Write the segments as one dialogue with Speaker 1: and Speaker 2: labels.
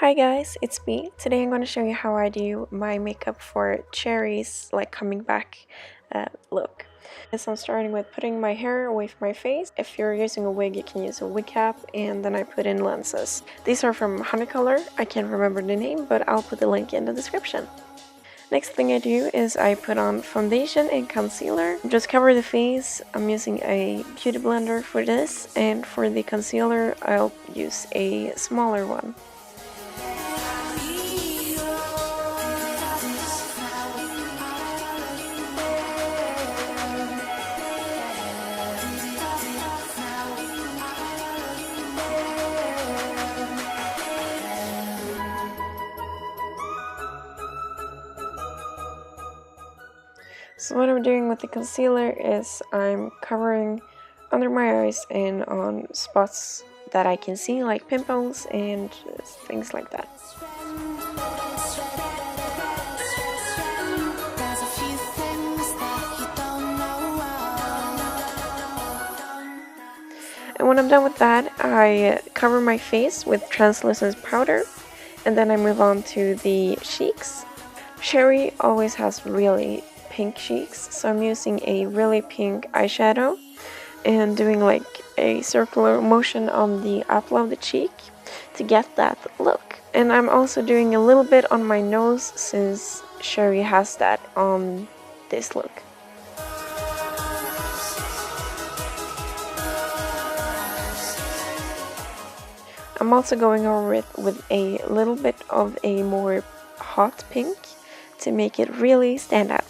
Speaker 1: Hi guys, it's me. Today I'm going to show you how I do my makeup for Cherry's coming back look. So I'm starting with putting my hair away from my face. If you're using a wig, you can use a wig cap, and then I put in lenses. These are from Honeycolor. I can't remember the name, but I'll put the link in the description. Next thing I do is I put on foundation and concealer. Just cover the face. I'm using a beauty blender for this, and for the concealer I'll use a smaller one. So what I'm doing with the concealer is I'm covering under my eyes and on spots that I can see, like pimples and things like that. And when I'm done with that, I cover my face with translucent powder, and then I move on to the cheeks. Cherry always has really pink cheeks, so I'm using a really pink eyeshadow and doing like a circular motion on the apple of the cheek to get that look. And I'm also doing a little bit on my nose since Cherry has that on this look. I'm also going over it with a little bit of a more hot pink to make it really stand out.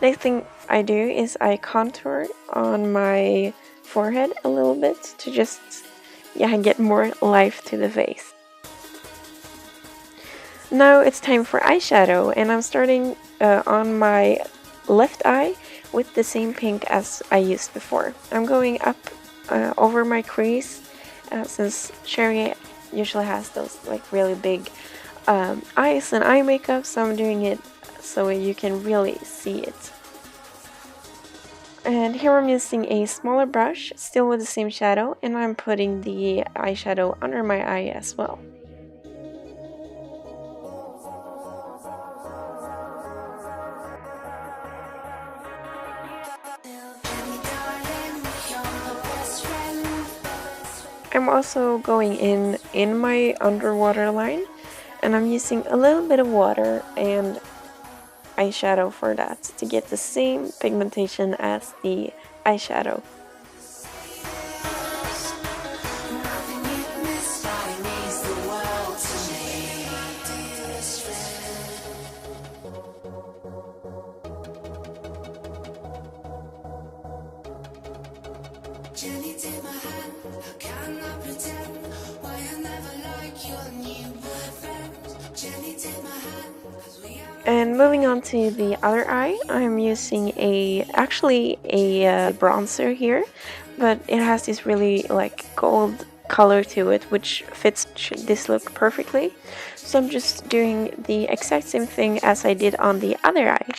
Speaker 1: Next thing I do is I contour on my forehead a little bit to just get more life to the face. Now it's time for eyeshadow, and I'm starting on my left eye with the same pink as I used before. I'm going up over my crease since Cherry usually has those like really big eyes and eye makeup, so I'm doing it so you can really see it. And here I'm using a smaller brush, still with the same shadow, and I'm putting the eyeshadow under my eye as well. I'm also going in my underwater line, and I'm using a little bit of water and eyeshadow for that to get the same pigmentation as the eyeshadow. Jenny, take my hand, how can I pretend why I never like your new friend? Jenny, take my hand, 'cause we are. And moving on to the other eye, I'm using actually a bronzer here, but it has this really like gold color to it, which fits this look perfectly. So I'm just doing the exact same thing as I did on the other eye.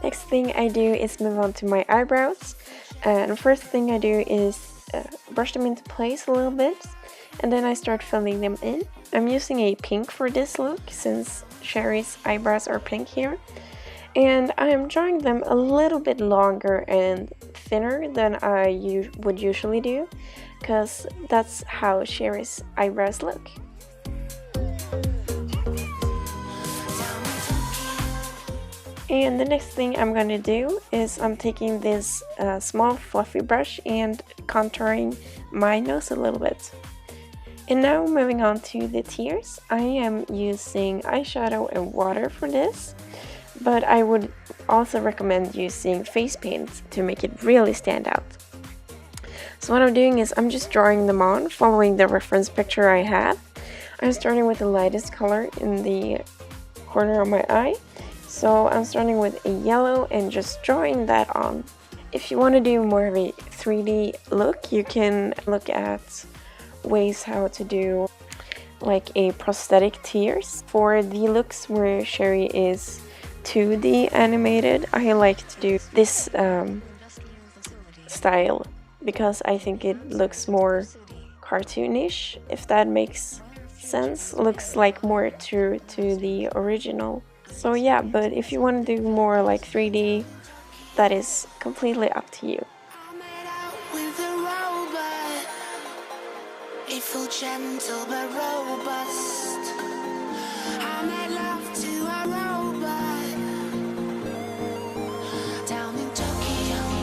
Speaker 1: Next thing I do is move on to my eyebrows, and the first thing I do is brush them into place a little bit, and then I start filling them in. I'm using a pink for this look since Cherry's eyebrows are pink here, and I'm drawing them a little bit longer and thinner than I would usually do, because that's how Cherry's eyebrows look. And the next thing I'm going to do is I'm taking this small fluffy brush and contouring my nose a little bit. And now moving on to the tears, I am using eyeshadow and water for this, but I would also recommend using face paint to make it really stand out. So what I'm doing is I'm just drawing them on, following the reference picture I had. I'm starting with the lightest color in the corner of my eye. So I'm starting with a yellow and just drawing that on. If you want to do more of a 3D look, you can look at ways how to do like a prosthetic tears. For the looks where Sherry is 2D animated, I like to do this style because I think it looks more cartoonish, if that makes sense. Looks like more true to the original. So yeah, but if you want to do more like 3D, that is completely up to you. Gentle but robust. I made love to a robot down in Tokyo.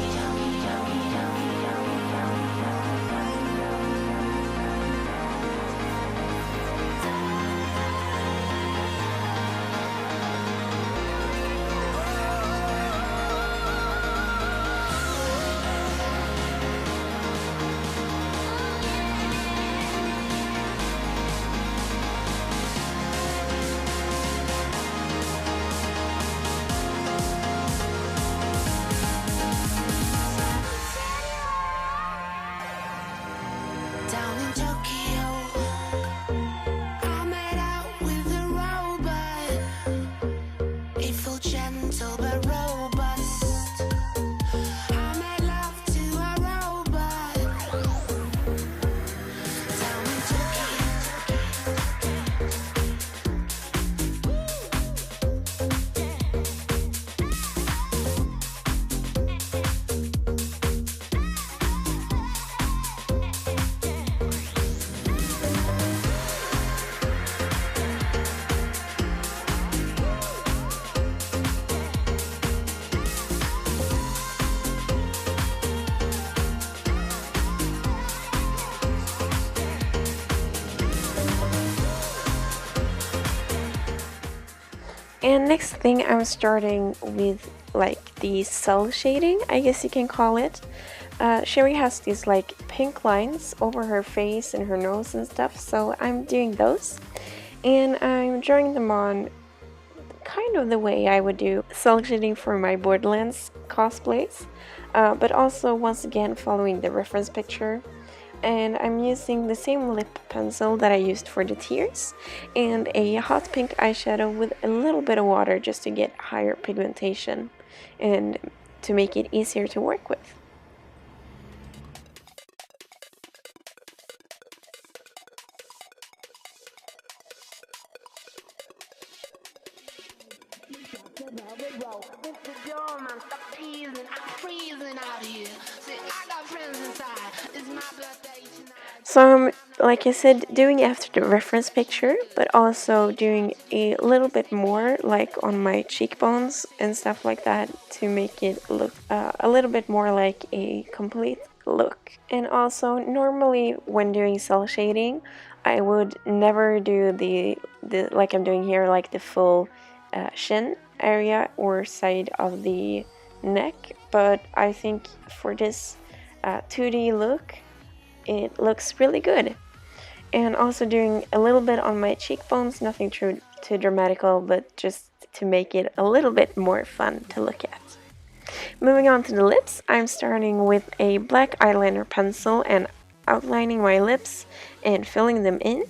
Speaker 1: And next thing, I'm starting with like the cell shading, I guess you can call it. Sherry has these like pink lines over her face and her nose and stuff, so I'm doing those. And I'm drawing them on kind of the way I would do cell shading for my Borderlands cosplays, but also once again following the reference picture. And I'm using the same lip pencil that I used for the tears and a hot pink eyeshadow with a little bit of water just to get higher pigmentation and to make it easier to work with. So I'm, like I said, doing after the reference picture, but also doing a little bit more like on my cheekbones and stuff like that to make it look a little bit more like a complete look. And also normally when doing cell shading, I would never do the like I'm doing here, like the full shin area or side of the neck, but I think for this 2D look it looks really good. And also doing a little bit on my cheekbones, nothing too dramatical, but just to make it a little bit more fun to look at. Moving on to the lips, I'm starting with a black eyeliner pencil and outlining my lips and filling them in.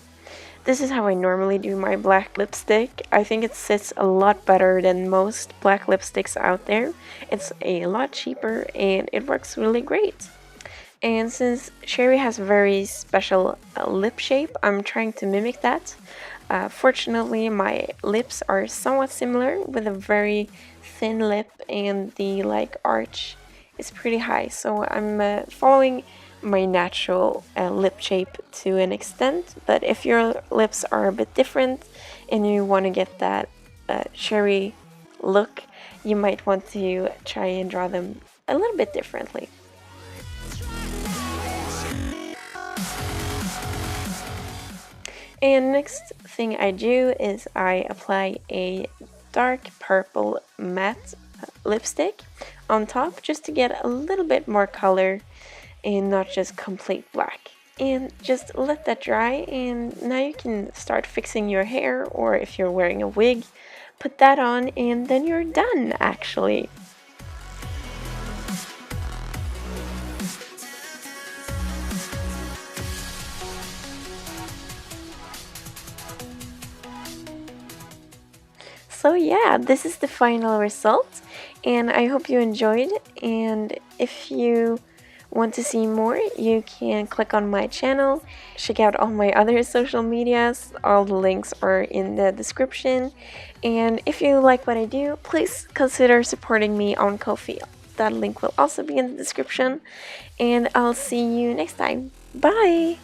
Speaker 1: This is how I normally do my black lipstick. I think it sits a lot better than most black lipsticks out there. It's a lot cheaper and it works really great. And since Sherry has a very special lip shape, I'm trying to mimic that. Fortunately, my lips are somewhat similar with a very thin lip and the like arch is pretty high. So I'm following my natural lip shape to an extent. But if your lips are a bit different and you want to get that Sherry look, you might want to try and draw them a little bit differently. And next thing I do is I apply a dark purple matte lipstick on top just to get a little bit more color and not just complete black. And just let that dry, and now you can start fixing your hair, or if you're wearing a wig, put that on and then you're done actually. So yeah, this is the final result, and I hope you enjoyed. And if you want to see more, you can click on my channel, check out all my other social medias, all the links are in the description. And if you like what I do, please consider supporting me on Ko-fi. That link will also be in the description, and I'll see you next time. Bye!